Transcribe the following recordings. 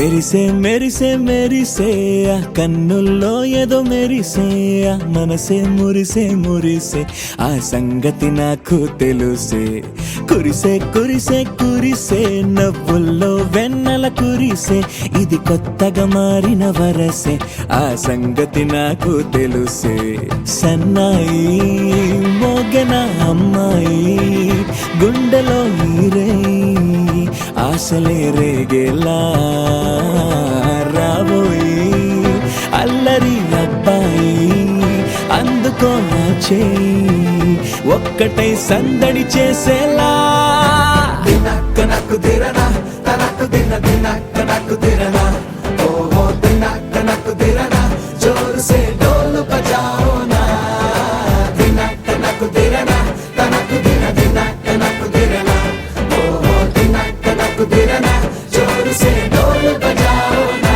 మెరిసే మెరిసే మెరిసే ఆ కన్నుల్లో ఏదో మెరిసే ఆ మనసే మురిసే మురిసే ఆ సంగతి నాకు తెలుసే. కురిసే కురిసే కురిసే నవ్వుల్లో వెన్నెల కురిసే ఇది కొత్తగా మారిన వరసే ఆ సంగతి నాకు తెలుసే. సన్నాయి మోగన అమ్మాయి గుండెలో ఈరే ఆశలే రేగేలా రాబోయి అల్లరి అబ్బాయి అందుకో నా చేయి ఒక్కటై సందడి చేసేలా. దినక్క నాకు దిరనా తనకు దిన దినక్క నాకు దిరనా ఓహో దినక్క నాకు దిరనా జోరు సే డోలు బజాओ నా. దినక్క నాకు దిరనా తనకు దిన దినక్క నాకు దిరనా ఓహో దినక్క నాకు దిరనా జోరు సే డోలు బజాओ నా.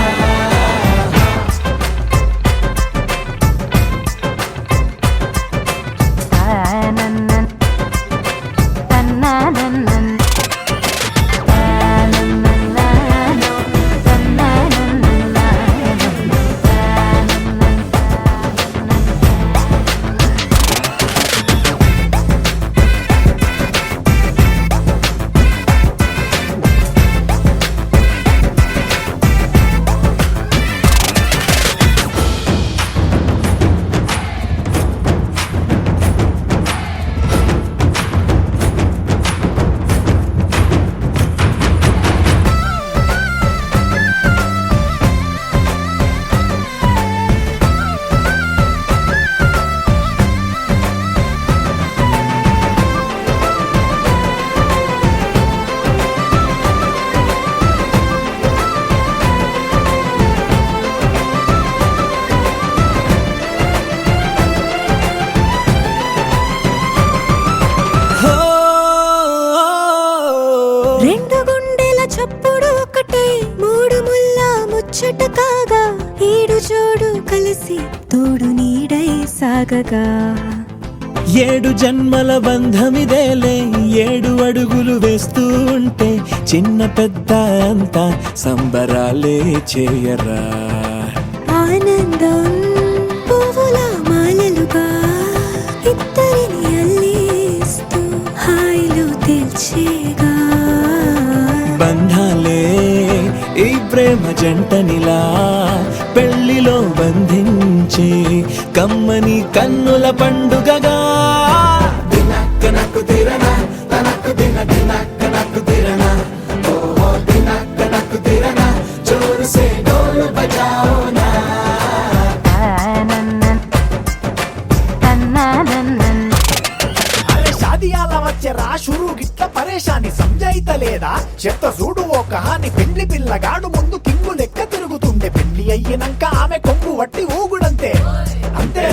రెండు గుండెల చప్పుడు ఒకటై మూడు ముల్ల ముచ్చట కాగా ఈడు జోడు కలిసి తోడు నీడై సాగగా. ఏడు జన్మల బంధమిదేలే ఏడు అడుగులు వేస్తూ ఉంటే చిన్న పెద్ద అంతా సంబరాలే చేయరా. ఆనందం పువ్వుల మాలలుగా ఇద్దరిని అల్లేస్తూ హాయిలో తెల్చేగా. బంధాలే ఈ ప్రేమ జంటనిలా పెళ్లిలో బంధించి కమ్మని కన్నుల పండుగగా. దినక్క నాకు దిరనా తనకు దిన దినక్క నాకు దిరనా ఓహో దినక్క నాకు దిరనా జోరు సే డోలు బజాओ నా. షాదియాల వచ్చెరా షురు గిట్ల పరేషాని సంజాయితలేదా చెత్త చూడు ఓ కహాని. పెండ్లి పిల్లగాడు ముందు కింగు లెక్క తిరుగుతుండే పెళ్లి అయ్యినంక ఆమె కొంగు వట్టి ఊగుడంతే అంతే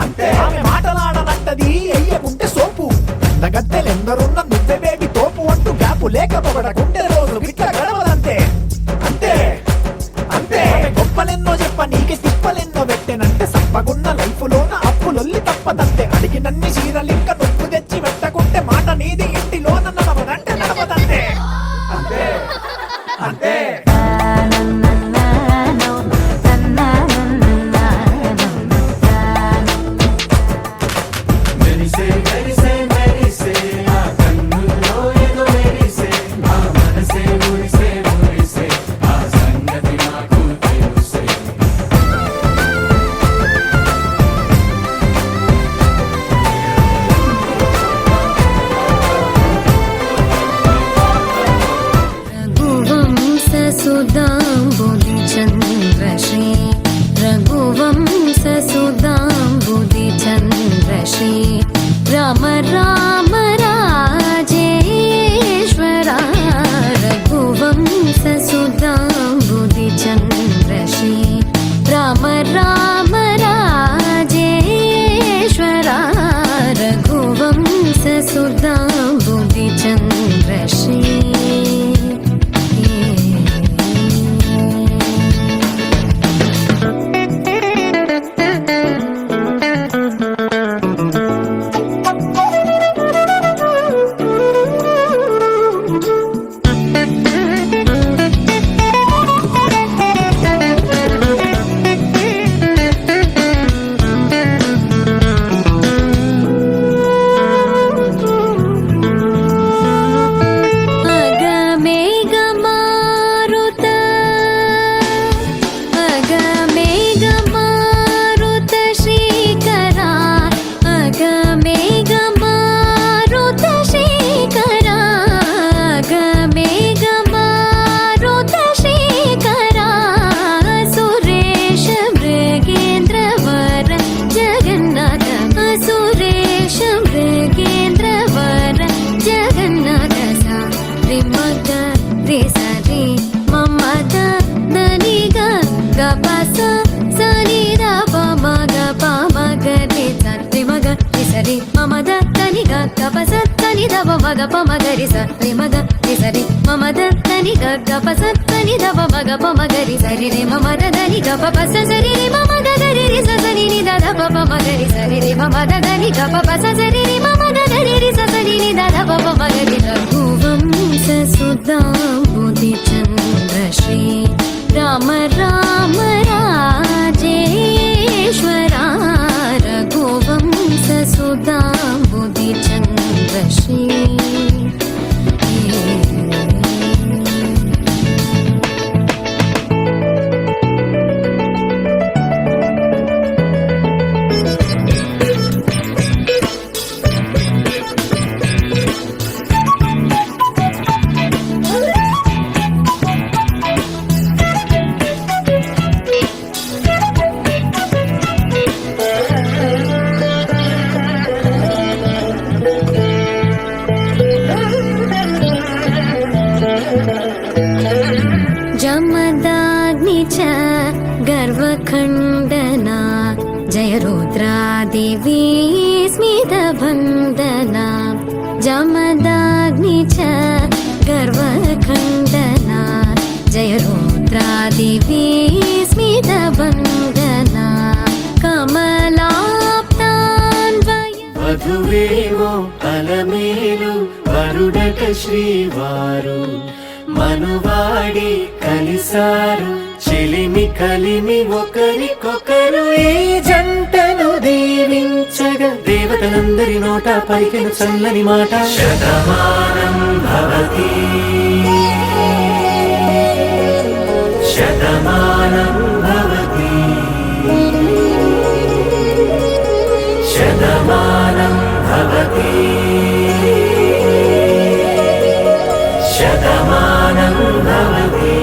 అంతే. ఆమె మాటలాడనంటది అయ్యకుంటే సోపు అందగత్తెలెందరున్న నువ్వే బేబీ తోపు అంటూ గ్యాపు లేక పొగడకుంటే రోజు గిట్ల గడవదంతే అంతే అంతే. గొప్పలెన్నో చెప్ప నీకే తిప్పలెన్నో పెట్టెనంటే సప్పగున్న లైఫ్ లోన అప్పులొల్లి తప్పదంతే. అడిగినన్ని చీరలింక నువ్వు తెచ్చి పెట్టకుంటే మాట నీది ఇంటిలోన నడవదంటే నడవదంతే అంతే అంతే. మగ రే సరి మమద దని గ గ పస సని ద ప మగ రే సరి మగ రే సరి మమద దని గ గ పస సని ద ప మగ రే సరి మగ రే సరి మమద దని గ గ పస సని ద ప మగ రే సరి రే మమద దని గ ప పస సరి రే మమద గరి రే స సని ని ద ద ప మగ రే సరి రే మమద దని గ ప పస సరి రే మమద గరి రే స సని ని ద ద ప మగ రే రఘువంశ సుధాంబుధి చంద్ర శ్రీ రామ రామ రాజేశ్వరా రఘువంశ సుధాంబుధి చంద్ర శ్రీ जमदाग्नि च गर्वखण्डना जय रुद्रादेवी स्मितभन्दना जमदाग्नि च गर्वखण्डना जय रुद्रादेवी स्मितभन्दना कमलाप्तान्वय వధువేమో అలమేలు వరుడట శ్రీవారు మనువాడి కలిసారు చెలిమి కలిమి ఒకరికొకరు ఈ జంటను దీవించగా దేవతలందరి నోట పలికిన చల్లని మాట శతమానం భవతి శతమానం భవతి శతమానం భవతి శతమానం భవతి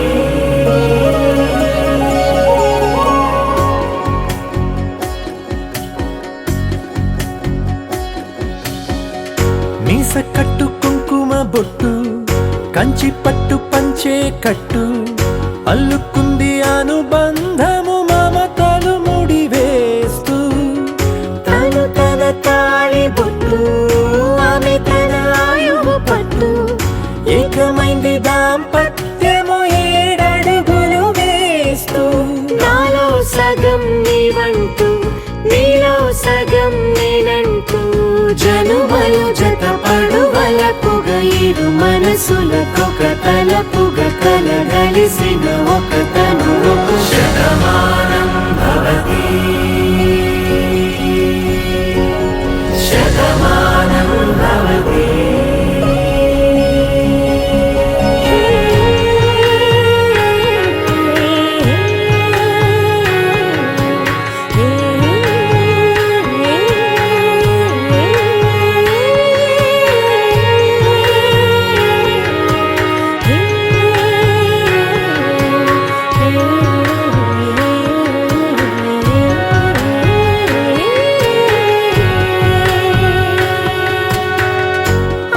మీస కట్టు కుంకుమ బొట్టు కంచి పట్టు పంచే కట్టు అల్లుకుంది అనుబంధము మమతలు ముడివేస్తూ తను తన తాళి బొట్టు ఆమె తన ఆయువు పట్టు ఏకమైంది దాంపత్యము 7 అడుగులు వేస్తూ నాలో సగం నీవంటూ నీలో సగం నేనంటూ జనుమలు జతపడువలపుగ ఇరు మనసులకొక తలపుగ కలగలిసిన ఒక తను శతమానం భవతి శతమానం భవతి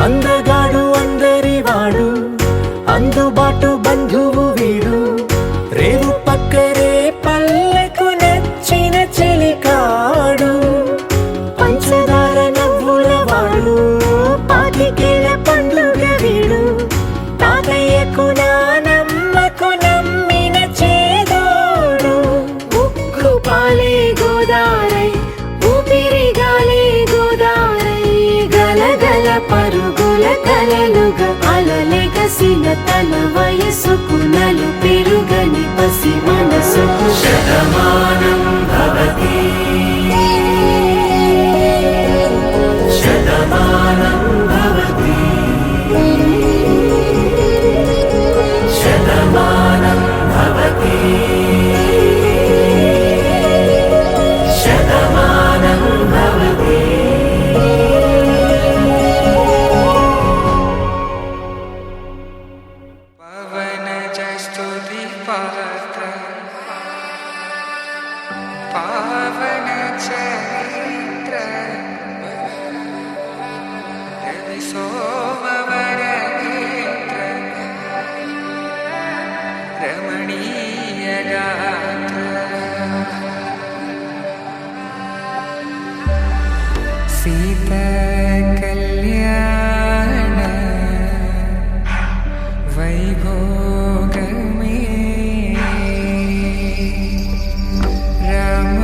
అందగాడు అందరివాడు అందుబాటు బంధువు వీడు రేవు పక్కరే పల్లెకు నచ్చిన చెలికాడు పంచదార నవ్వుల వాడు పాతికేల పండుగ వీడు తాతయ్యకు నానమ్మకు నమ్మిన చేదోడు ఉక్కు పాలే గోదారై ఊపిరిగాలే గోదారై గలగల పరుగుల కలలుగా అలలెగసిన తన వయసుకు నలు పెరుగని పసి మనసుకు శతమానం భవతి శతమానం భవతి శతమానం భవతి శతమానం భవతి पवनजस्तुति पात्र पावन चरित्र रवि सोमवर नेत्र गात्र सीता कल्याण वैभोगमे राम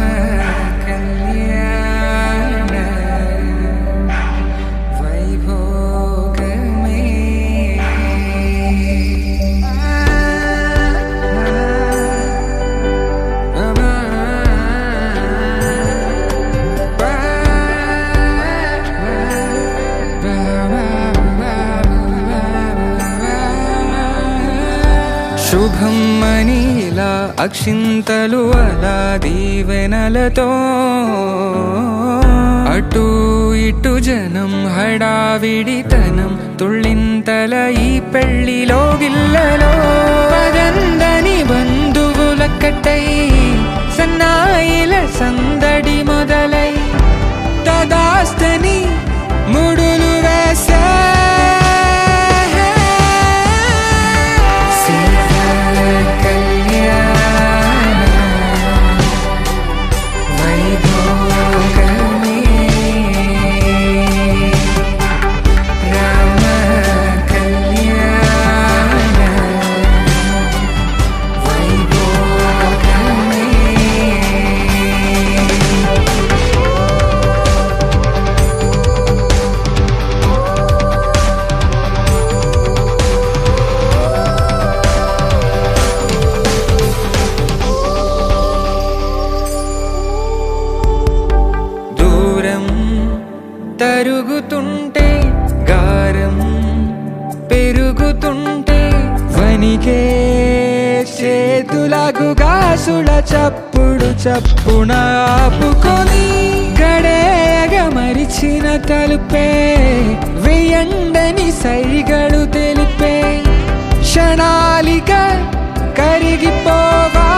कल्याण वैभोगमे శుభం మనీలా అక్షింతలు అలా దీవెనలతో అటు ఇటు జనం హడావిడితనం తుళ్ళింతల ఈ పెళ్లిలో గిల్లలో పదందని బంధువులక్కటై సన్నాయిల సందడి మొదలై తదాస్తని ముడులు వేసే తరుగుతుంటే గారం పెరుగుతుంటే వనికే చేతులకు గాసుల చప్పుడు చప్పున ఆపుకొని గడేగ మరిచిన తలుపే వేయండని సైగడు తెలిపే క్షణాలిక కరిగిపోవా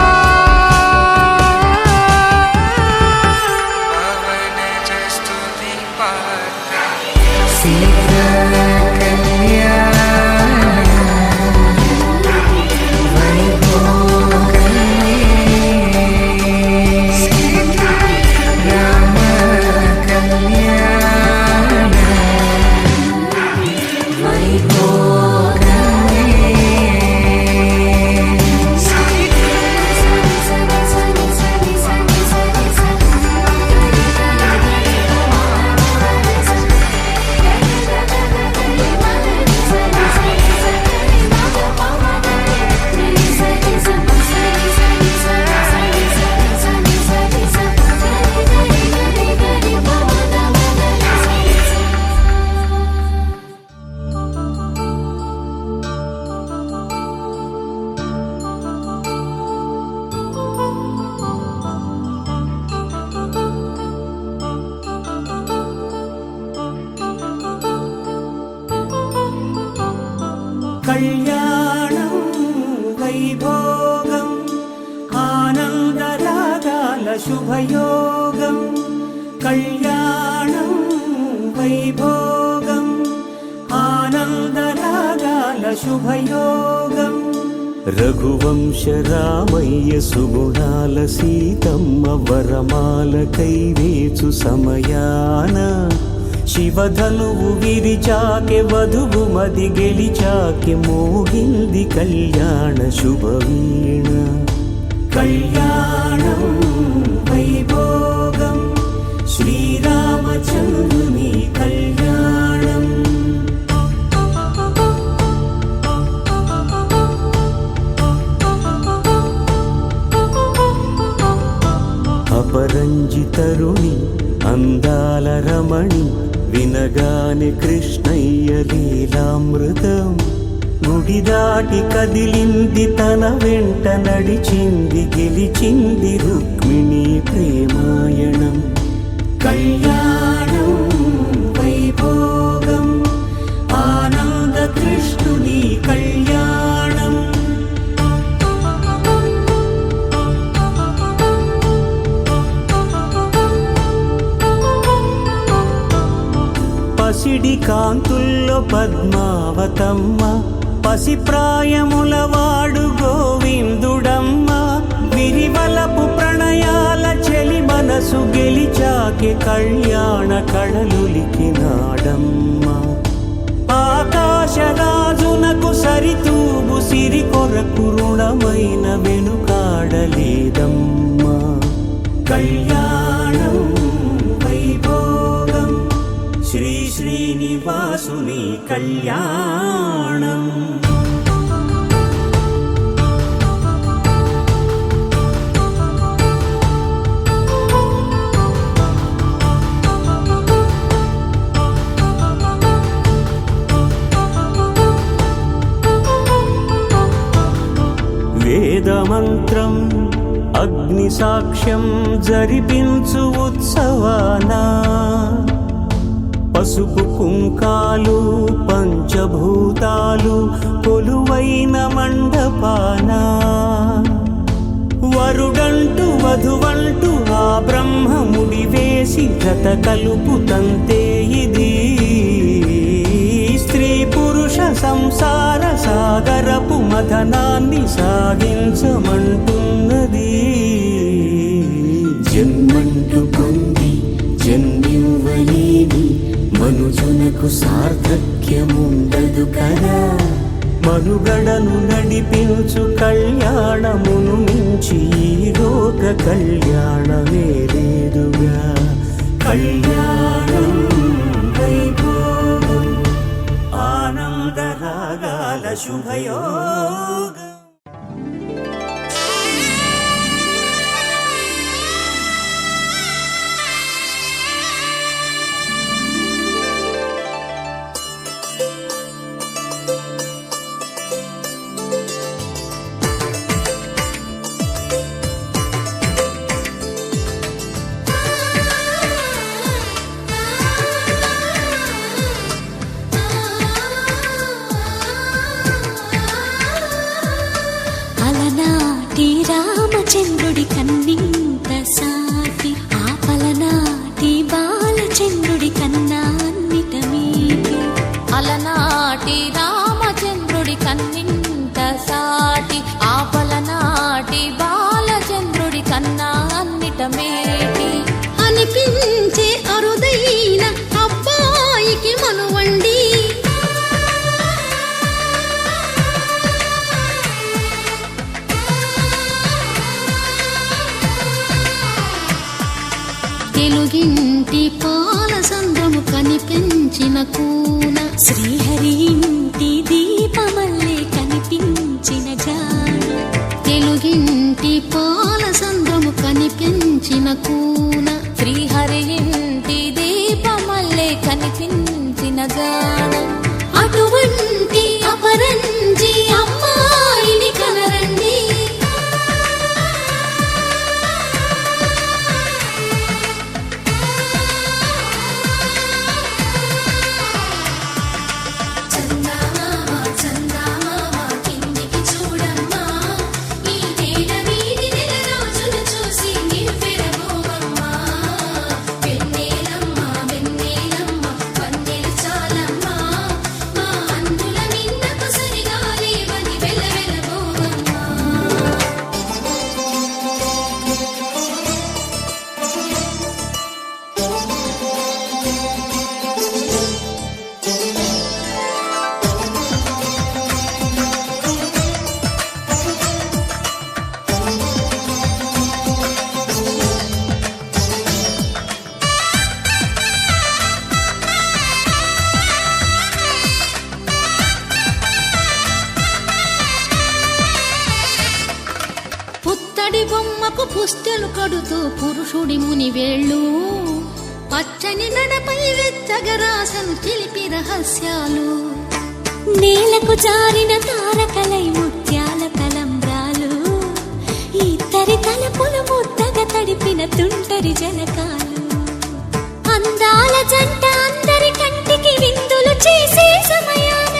కళ్యాణం వైభోగం ఆనందరాగాల శుభయోగం కళ్యాణం వైభోగం ఆనందరాగాల శుభయోగం రఘువంశ రామయ్య సుగుణాల సీతమ్మ వరమాల కైవేచు సమయాన శివధనువు విరిచాకె వధువు మది గెలిచాకె మోగింది కళ్యాణ శుభవీణ కళ్యాణం వైభోగం శ్రీరామచంద్రుని కళ్యాణం అపరంజి తరుణి అందాల రమణి వినగాని కృష్ణయ్య లీలామృతం గుడి దాటి కదిలింది తన వెంట నడిచింది గెలిచింది రుక్మిణి ప్రేమాయణం కళ్యాణం వైభోగం ఆనంద కృష్ణుని కళ్యాణం పసిడి కాంతుల్లో పద్మావతమ్మ పసి ప్రాయముల వాడు గోవిందుడమ్మ మనసు గెలిచాకే కళ్యాణ కళలులికినాడమ్మా ఆకాశరాజునకు సరితూగు సిరి కొరకు రుణమైన వెనుకాడలేదమ్మా కళ్యాణం వైభోగం శ్రీ శ్రీనివాసుని కళ్యాణం వేదమంత్రం అగ్ని సాక్ష్యం జరిపించు ఉత్సవానా పసుపు కుంకాలు పంచభూతాలు కొలువైన మండపాన వరుడంటూ వధువంటూ ఆ బ్రహ్మముడి వేసి జత కలుపుతంతే ఇది స్త్రీ పురుష సంసార సాగరపు మథనాన్ని సాగించమంటున్నది జన్మంటూ పొంది జన్మివ్వలేని మనుజునకు సార్థక్యముండదు కదా మనుగడను నడిపించు కళ్యాణమును మించి ఈ లోక కళ్యాణమే లేదుగా కళ్యాణం వైభోగం ఆనందరాగాల శుభయోగం రామచంద్రుడి కన్నింత సాటి ఆపలనాటి బాలచంద్రుడి కన్నా అన్నిట మీటి అలనాటి రామచంద్రుడి కన్నింత సాటి ఆపలనాటి బాలచంద్రుడి కన్నా అన్నిట మేటి అనిపించే అరుదైన అబ్బాయికి మనువండి తెలుగింటి పాల సంద్రము కనిపించిన కూన శ్రీహరి ఇంటి దీపమల్లే కనిపించిన జాన తెలుగింటి పాల సంద్రము కనిపించిన కూన శ్రీహరి ఇంటి దీపమల్లే కనిపించిన జాన అటువంటి అపరంజి అమ్మాయిని కనరండి బొమ్మకు పుస్తెలు కడుతూ పురుషుడి ముని వేళ్ళు పచ్చని నడపై వెచ్చగరాసను చిలిపి రహస్యాలు నేలకు జారిన తారకలై ముత్యాల తలంబ్రాలు ఇద్దరి తలపులు ముద్దగా తడిపిన తుంటరి జలకాలు అందాల జంట అందరి కంటికి విందులు చేసే సమయాన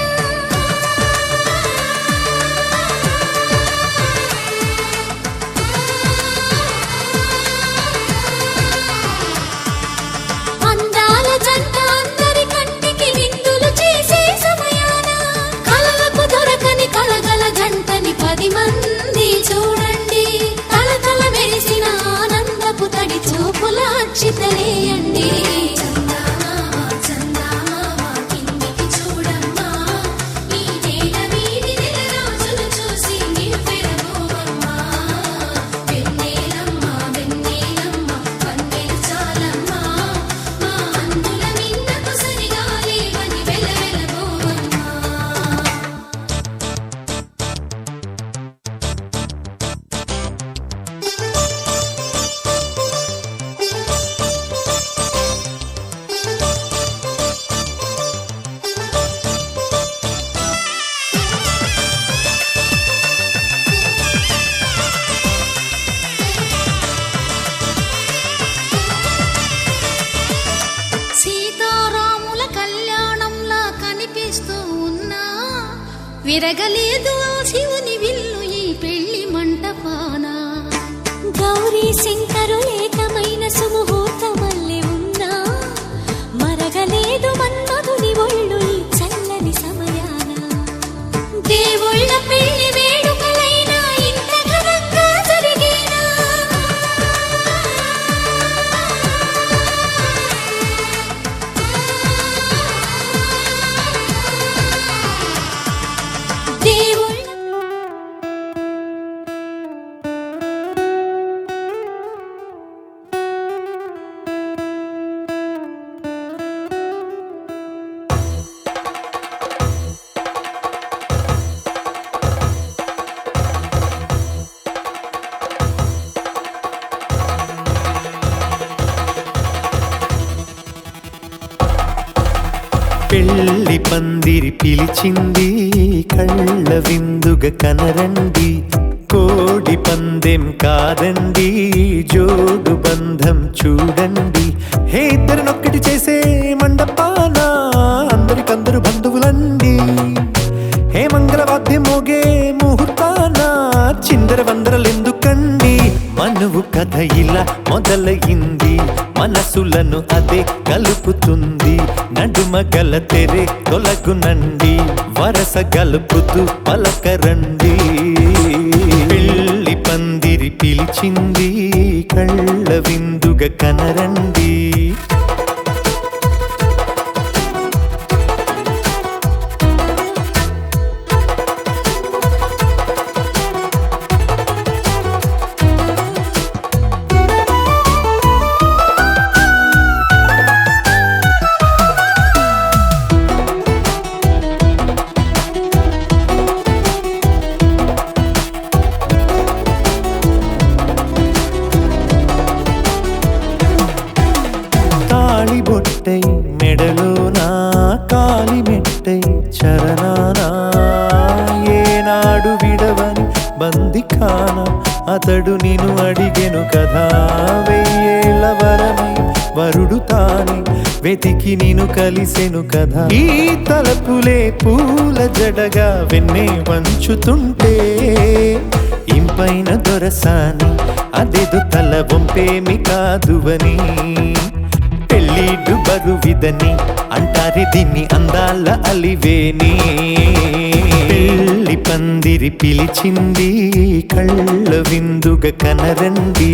మంది చూడండి తల తల మెరిసిన ఆనందపు తడి చూపు అక్షితలేయండి చందమామ చందమామ కిందికి చూడమ్మా ఈ నేల మీది నెల రోజులు చూసి నివ్వెరబోవమ్మా వెన్నెలమ్మ వెన్నెలమ్మ వన్నెలు చాలమ్మా మా అందుల మిన్నకు సరిగా లేవని వెలవెలబోవమ్మా సీతారాముల కళ్యాణంలా కనిపిస్తూ ఉన్నా విరగలేదు ఆ శివుని విల్లు ఈ పెళ్లి మంటపాన గౌరీ శంకరు ఏకమైన సుముహూర్తమల్లె ఉన్నా మరగలేదు మన్మధుని ఒళ్ళు ఈ చల్లని సమయాన దేవుళ్ళ పెళ్లి వేడుకలైనా ఇంత ఘనంగా జరిగేనా దేవుళ్ళ పెళ్లి పందిరి పిలిచింది కళ్ళ విందుగా కనరండి కోడి పందెం కాదండి జోడు బంధం చూడండి హే ఇద్దరినొక్కటి చేసే మండపాన అందరికందరు బంధువులండి హే మంగళవాద్యం మోగే ముహూర్తాన చిందర వందరలెందుకండి మనువు కథ ఇలా మొదలయింది మనసులను అదే కలుపుతుంది నడుమ గల తెరే తొలగునండి వరస గలుపుతూ పలకరండి పెళ్లి పందిరి పిలిచింది కళ్ళ విందుగా కనరండి బొట్టై మెడలోనా కాలి మెట్టై చరణానా ఏనాడు విడవని బందిఖానా అతడు నిన్ను అడిగెను కదా వెయ్యేళ్ళ వరమై వరుడు తానే వెతికి నిన్ను కలిసెను కదా ఈ తలపులే పూల జడగా వెన్నే వంచుతుంటే ఇంపైన దొరసాని అదేదో తల వంపేమి కాదువని పెళ్ళిడు బరువిదని అంటారే దీన్ని అందాల అలివేని పెళ్లి పందిరి పిలిచింది కళ్ళ విందుగా కనరండి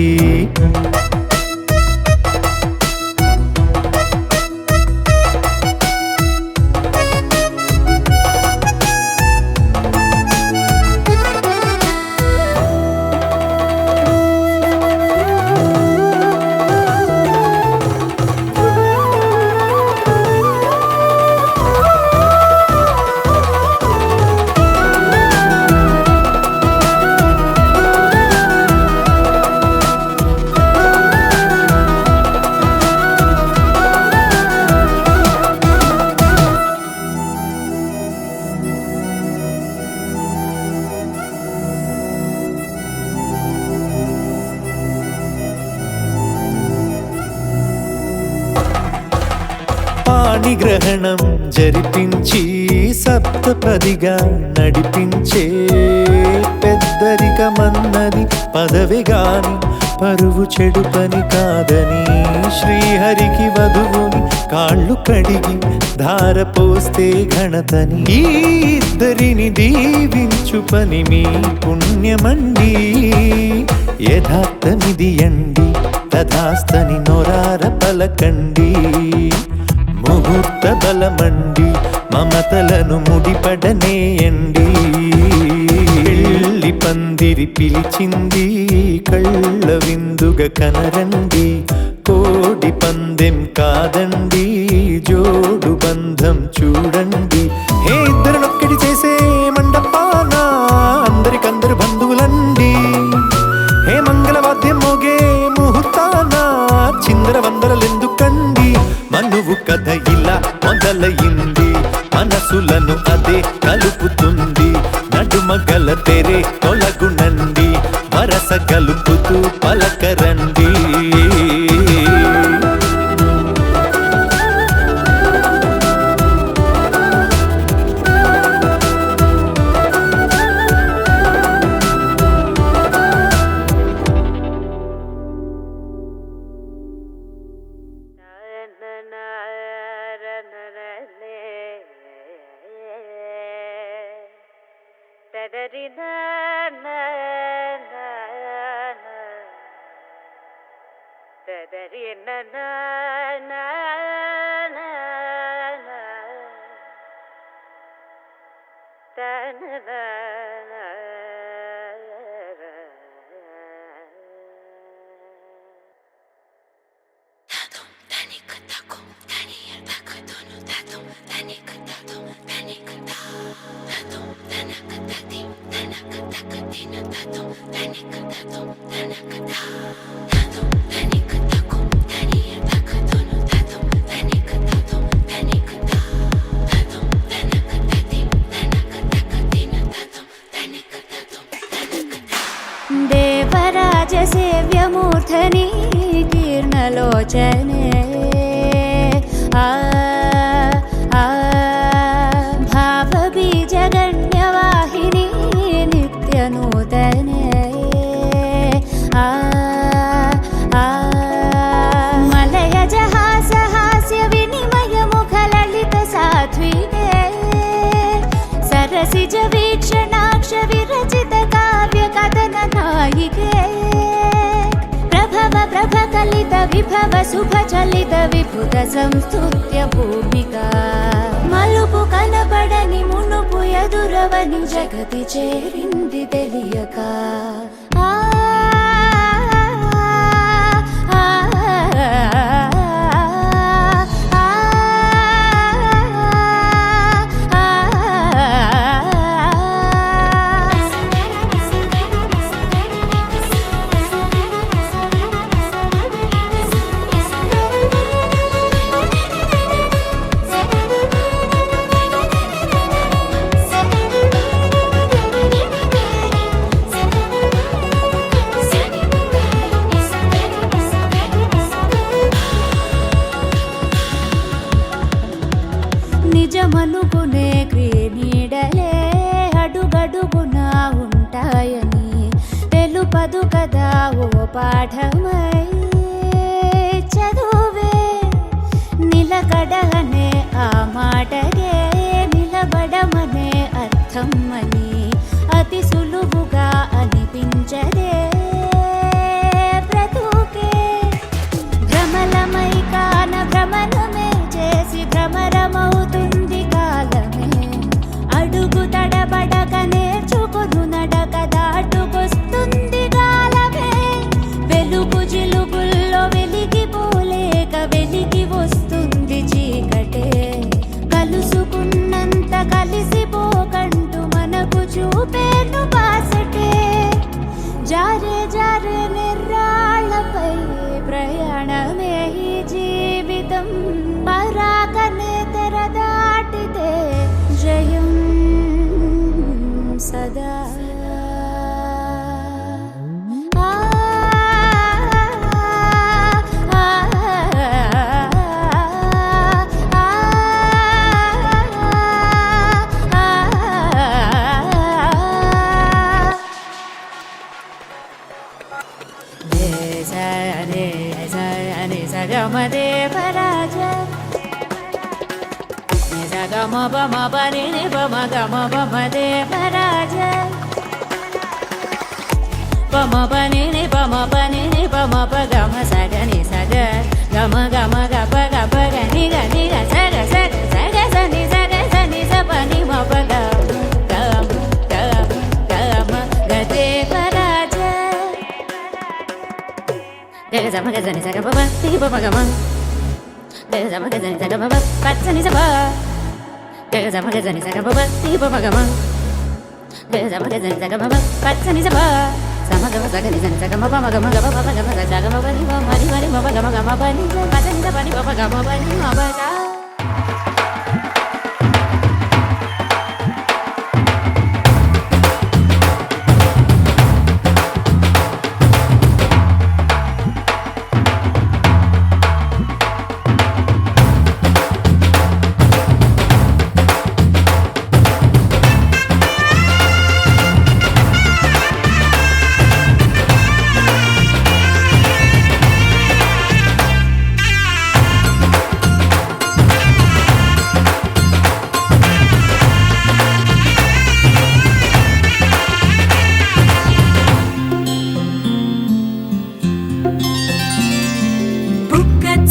పాణిగ్రహణం జరిపించి సప్తపదిగా నడిపించే పెద్దరికమన్నది పదవి గాని పరువు చెడు పని కాదని శ్రీహరికి వధువుని కాళ్ళు కడిగి ధార పోస్తే ఘనతని ఈ ఇద్దరిని దీవించు పని మీ పుణ్యమండి యథార్థమిది అండి తథాస్తని నొరార పలకండి ముహూర్త బలమండి మమతలను ముడిపడనేయండి పెళ్లి పందిరి పిలిచింది కళ్ళ విందుగా కనరండి కోడి పందెం కాదండి జోడు బంధం చూడండి హే ఇద్దరినొక్కడి చేసే మండపాన అందరికందరు బంధువులండి హే మంగళవాద్యం మోగే ముహూర్తాన చిందర వందరలెందుకండి మనువు కథ ఇలా మొదలయింది మనసులను అదే కలుపుతుంది నడుమగల తెరే తొలగునండి వరస కలుపుతూ పలకరండి దేవరాజ సేవ్యమూర్ధని కీర్ణలోచనే భావబీజగణ్యవాహిని నిత్యనూతనే మలయజహాసహాస్య వినిమయ ముఖలలిత సాత్వికే సరసిజ వీక్షణాక్ష విరచిత కావ్య కథన నాయికే ప్రభవ ప్రభ కలిత విభవ శుభ చలిత విభుత సంస్తుత్య భూమిక మలుపు కనబడని మునుపు ఎదురవని జగతి చేరింది తెలియక నిజమనుకునే క్రీనీడలే అడుగడుగునా ఉంటాయని తెలుపదు కదా ఓ పాఠమై చదువే నిలకడనే ఆ మాటగే నిలబడమనే అర్థం అని అతి సులువుగా అనిపించదే బ్రతుకే భ్రమలమై కాన భ్రమణమే చేసి భ్రమరమవుతుంది కాలమే అడుగు తడబడక నేర్చుకొను నడక దాటుకొస్తుంది కాలమే వెలుగు జిలుగుల్లో వెలిగిపోలేక వెలిగి వస్తుంది చీకటే కలుసుకున్నంత కలిసిపోకంటూ మనకు చూపేను బాసటే జారే జారే నిర్రాళ్ళపై ప్రయాణమే ఈ జీవితం పరాకనే తెర దాటితే జయం సదా దేవరాజ గమ బమ బని బమ గమ బమ దేవరాజ బమ బని బమ బని బమ ప గమ సగ గగజమగజని సగబబ తిగిబమగమ గగజమగజని సగబబ పచ్చని సబ గగజమగజని సగబబ తిగిబమగమ గగజమగజని సగబబ పచ్చని సబ సమగమ సగని జని సగమ పమగమ గమ పమగమ సగమ పని మరి మరి మమగమ గమ పని పచ్చని సబని పమగమ పని మమగా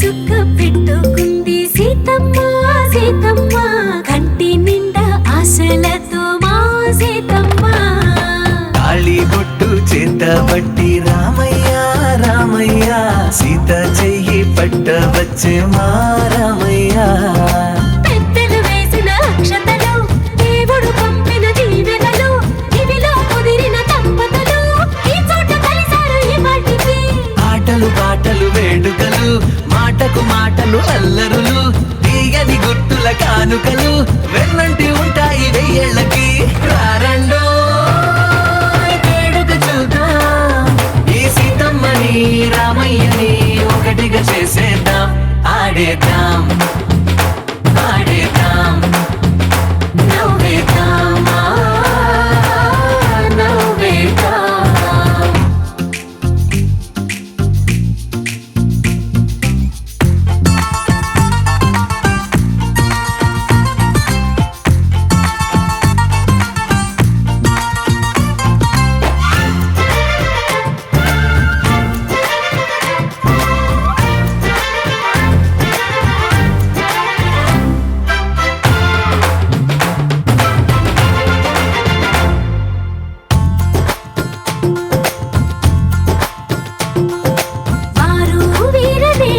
చుక్క పెట్టుకుంది సీతమ్మ సీతమ్మ కంటి నిండా ఆశలతో మా సీతమ్మ తాళి బొట్టు చేత పట్టి రామయ్య రామయ్య సీత చెయ్యి పట్ట వచ్చే మా రామయ్య పెద్దలు వేసిన అక్షతలు దేవుడు పంపిన దీవెనలు ఇవిలో కుదిరిన దంపతులు ఈ చోట కలిసారు ఈ వాటికి ఆటలు పాటలు వేడుకలు మాటకు మాటలు అల్లరులు తీయని గుర్తుల కానుకలు వెన్నంటి ఉంటాయి వెయ్యేళ్ళకి రారండో వేడుక చూద్దాం ఈ సీతమ్మని రామయ్యని ఒకటిగా చేసేద్దాం ఆడేద్దాం ఆడేద్దాం నవ్వేద్దాం నవ్వేద్దాం వారు వీరనే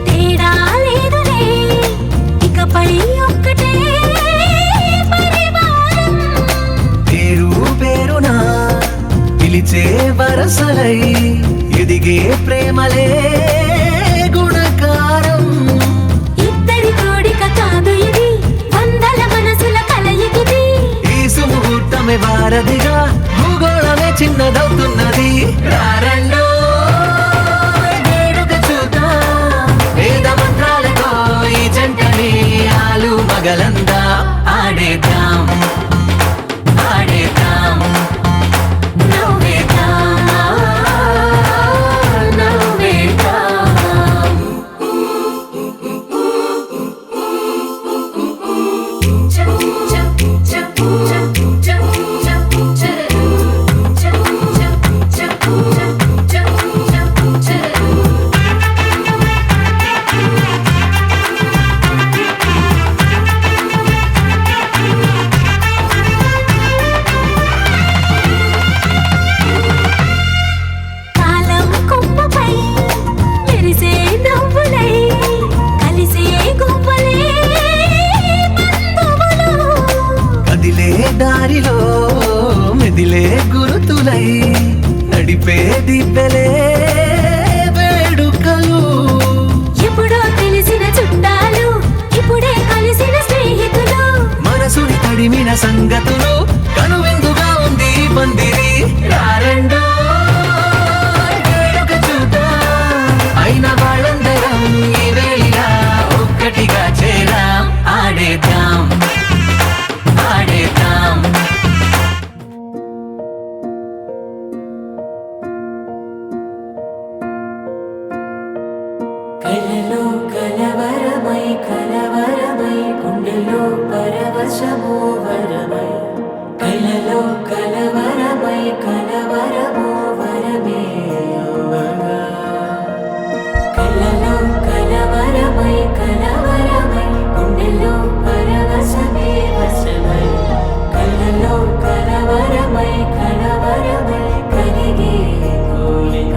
తేడా లేదులే ఇకపై ఒక్కటే పరివారం పేరు పేరునా పిలిచే వరసలై ఎదిగే ప్రేమలే గుణకారం ఇద్దరి కోడిక కాదు ఇది వందల మనసుల కలయికిది ఈ సుముహూర్తమే వారధిగా భూగోళమే చిన్నదవుతున్నది రారండో వేడుక చూద్దాం వేద మంత్రాలతో ఈ జంటని ఆలు మగలందా ఆడేద్దాం ఆడేద్దాం నవ్వేద్దాం నవ్వేద్దాం కాలం కొమ్మపై మెరిసే నవ్వులై కలిసే గువ్వలే బంధువులు కదిలే దారిలో మెదిలే గురుతులై నడిపే దిబ్బెలే వేడుకలు ఎప్పుడో తెలిసిన చుట్టాలు ఇప్పుడే కలిసిన స్నేహితులు మనసుని తడిమిన సంగతులు కనువిందుగా ఉంది ఈ పందిరి రారండో వేడుక చూద్దాం అయిన వాళ్ళందరం ఈ వేళ ఒక్కటిగా చేరాం ఆడేద్దాం ఆడేద్దాం కలలో కలవరమై కలవరమై గుండెలో పరవశమో వరమై కలలో కలవరమై కలవరమో వరమే అవ్వగా కలలో కలవరమై కలవరమై గుండెలో పరవశమే వశమై కలలో కలవరమై కలవరమై కలిగే కోరిక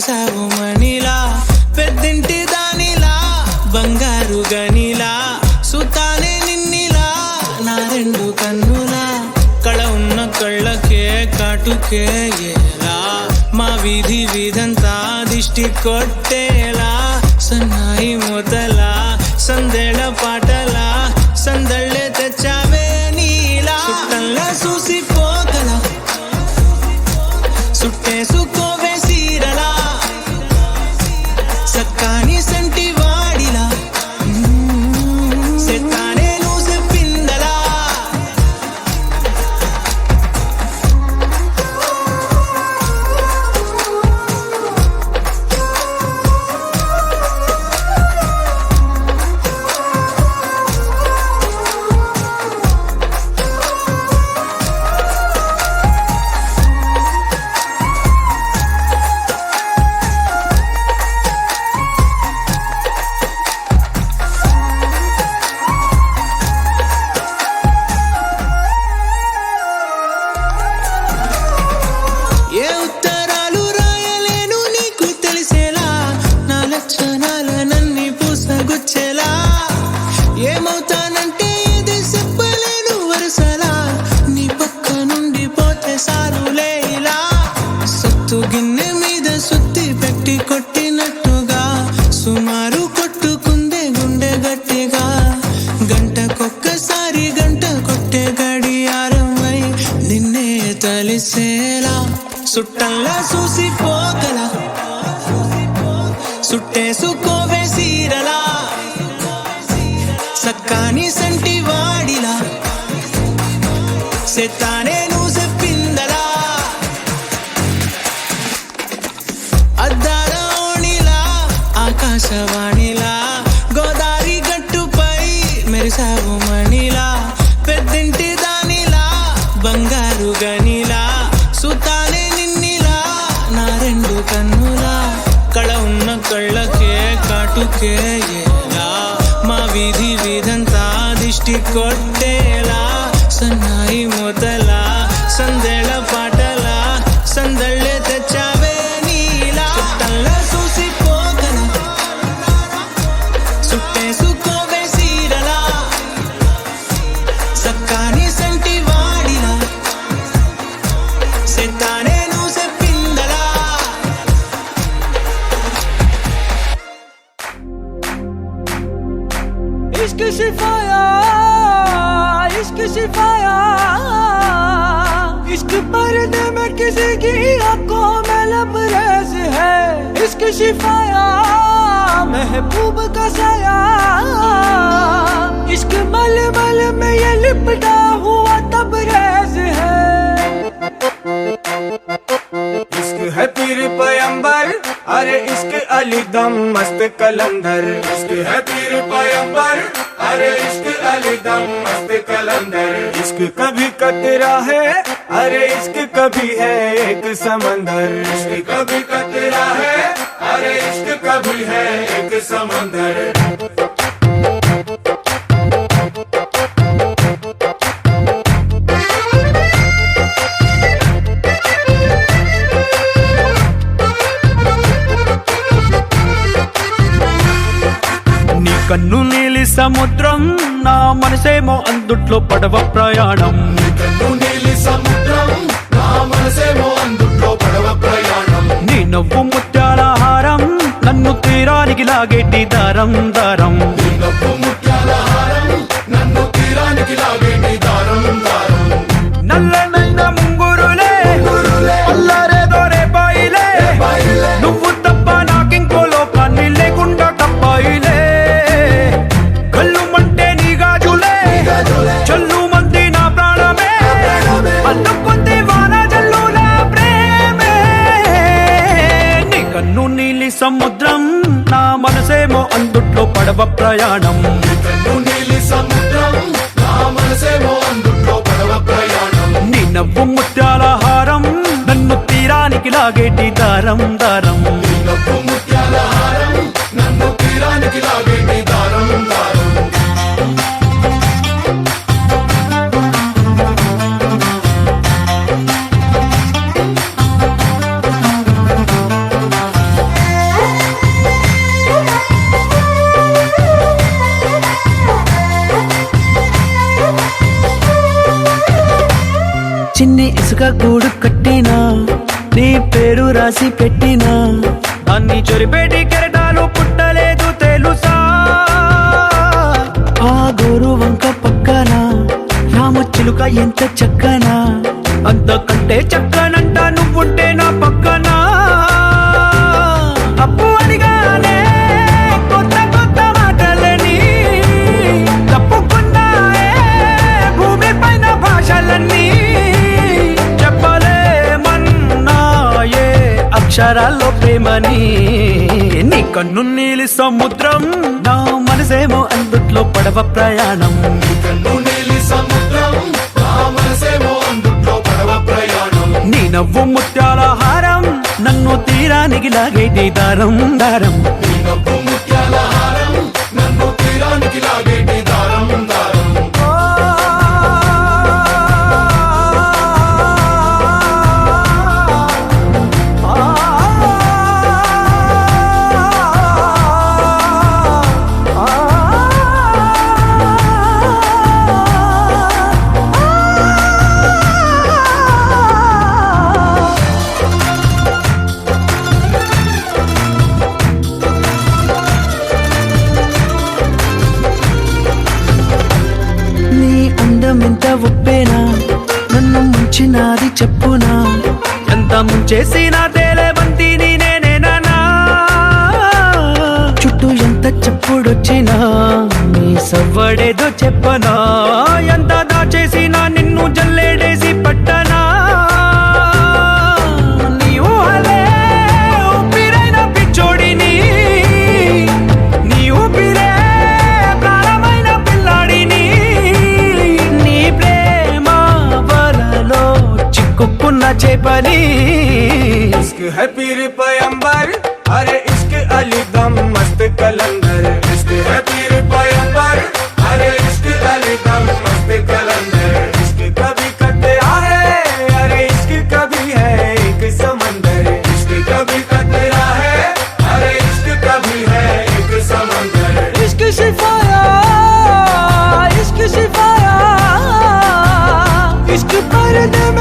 మెరిసావు మణిలా పెద్దింటి దానిలా బంగారు గనిలా సుతానే నిన్నిలా నా రెండు కన్నులా కళ ఉన్న కళ్ళకే కాటుకే ఎలా మా వీధి వీధంతా దిష్టి కొట్టేలా సన్నాయి మూతలా సందేళ పాటలా సందళ్ళే తెచ్చావే నీలా సుట్టంలా చూసిపోగల సుట్టేసుకోవే సీరలా సక్కాని సంటి వాడిలా సెత్తానే నువ్వు చెప్పిందలా ఏ ఉత్తరాలు రాయలేను నీకు తెలిసేలా నా లక్షణాలనన్నీ పూసగుచ్చేలా ఏమవుతానంటే ఇది చెప్పలేను వరుసలా నీ పక్క నుండి పోతే సారులే ఇలా సత్తు గిన్నె మీద సుత్తి పెట్టి కొట్టినట్టుగా సుమారు కొట్టుకుందే గుండె గట్టిగా గంటకొక్కసారి గంట కొట్టే గడియారమై నిన్నే తలిసేలా సుట్టంలా చూసిపోగల సుట్టేసుకోవే సీరలా సక్కాని సంటి వాడిలా సెత్తానే నువ్వు చెప్పిందలా అద్దాల ఓణిలా ఆకాశవాణిలా గోదారి గట్టుపై మెరిసావు మణిలా పెద్దింటి దానిలా బంగారు గనిలా సుతానే నిన్నిలా నా రెండు కన్నులా కళ ఉన్న కళ్ళకే కాటుకే ఎలా మా వీధి వీధంతా దిష్టి కొట్టేలా సన్నాయి మూతలా సందేళ పాటలా సందళ్ళే తెచ్చావే నీలా చుట్టంలా చూసిపోగల సుట్టేసుకోవే సీరలా సక్కాని సంటి వాడిలా సెత్తానే నువ్వు చెప్పిందలా इश्क शिफाया इश्क शिफाया इश्क पर्दे में किसी की आंखों में लबरेज है इश्क शिफाया महबूब का साया इश्क मलमल में ये लिपटा हुआ तबरेज है इश्क है पीर पैगंबर अरे इश्क अली दम मस्त कलंदर इश्क है पीर पैगंबर अरे इश्क अली दम मस्त कलंदर इश्क कभी कतरा है अरे इश्क कभी है एक समंदर इश्क कभी कतरा है अरे इश्क कभी है एक समंदर నీ కన్ను నీలి సముద్రం నా మనసేమో అందుట్లో పడవ ప్రయాణం నీ నవ్వు ముత్యాల హారం నన్ను తీరానికి లాగేటి దారం దారం నల్లనైన ముంగురులే అల్లారేదో రేపాయిలే నువ్వు తప్ప నాకింకో లోకాన్ని లేకుండా తప్పాయిలే కళ్ళు మంటే నీ గాజులే చల్లు మంది నా ప్రాణమే అల్లుకుంది వాన జల్లుల ప్రేమే నీ కన్ను నీలి సముద్రం నా మనసేమో అందుట్లో పడవ ప్రయాణం నీ నవ్వు ముత్యాల హారం నన్ను తీరానికి లాగేటి దారం దారం చిలుక గూడు కట్టినా నీ పేరు రాసి పెట్టినా అన్ని చొరిపేటి కెరటాలు పుట్టలేదు తెలుసా ఆ గోరు వంక పక్కన రామ చిలుక ఎంత చక్కనా అంతకంటే చక్కనంట నువ్వుంటే నా పక్కన అప్పు అడిగానే కొత్త కొత్త మాటలని తప్పుకున్నాయే భూమి పైన భాషలన్నీ చెప్పలేమన్నాయే అక్షరాల్లో ప్రేమని నీ కన్ను నీలి సముద్రం నా మనసేమో అందుట్లో పడవ ప్రయాణం నీ నవ్వు ముత్యాల హారం నన్ను తీరానికి లాగేటి దారం దారం ఎంత ఒప్పేనా నన్ను ముంచినాది చెప్పునా ఎంత ముంచేసినా తేలేవంతిని నేనేనా చుట్టూ ఎంత చెప్పుడొచ్చినా నీ సవ్వడేదో చెప్పనా ఎంత దాచేసినా నిన్ను జల్లేడేసి పట్టనా నీ ఊహలే ఊపిరైన పిచ్చోడిని నీ ఊపిరే ప్రాణమైన పిల్లాడిని చిక్కుకున్న చేపని इश्क है पीर पैगंबर अरे इश्क अली दम मस्त कलंदर इश्क है पीर पैगंबर अरे इश्क अली दम मस्त कलंदर इश्क कभी कतरा है अरे इश्क कभी है एक समंदर इश्क कभी कतरा है अरे इश्क कभी है एक समंदर इश्क शिफाया इश्क शिफाया इश्क पर्दे में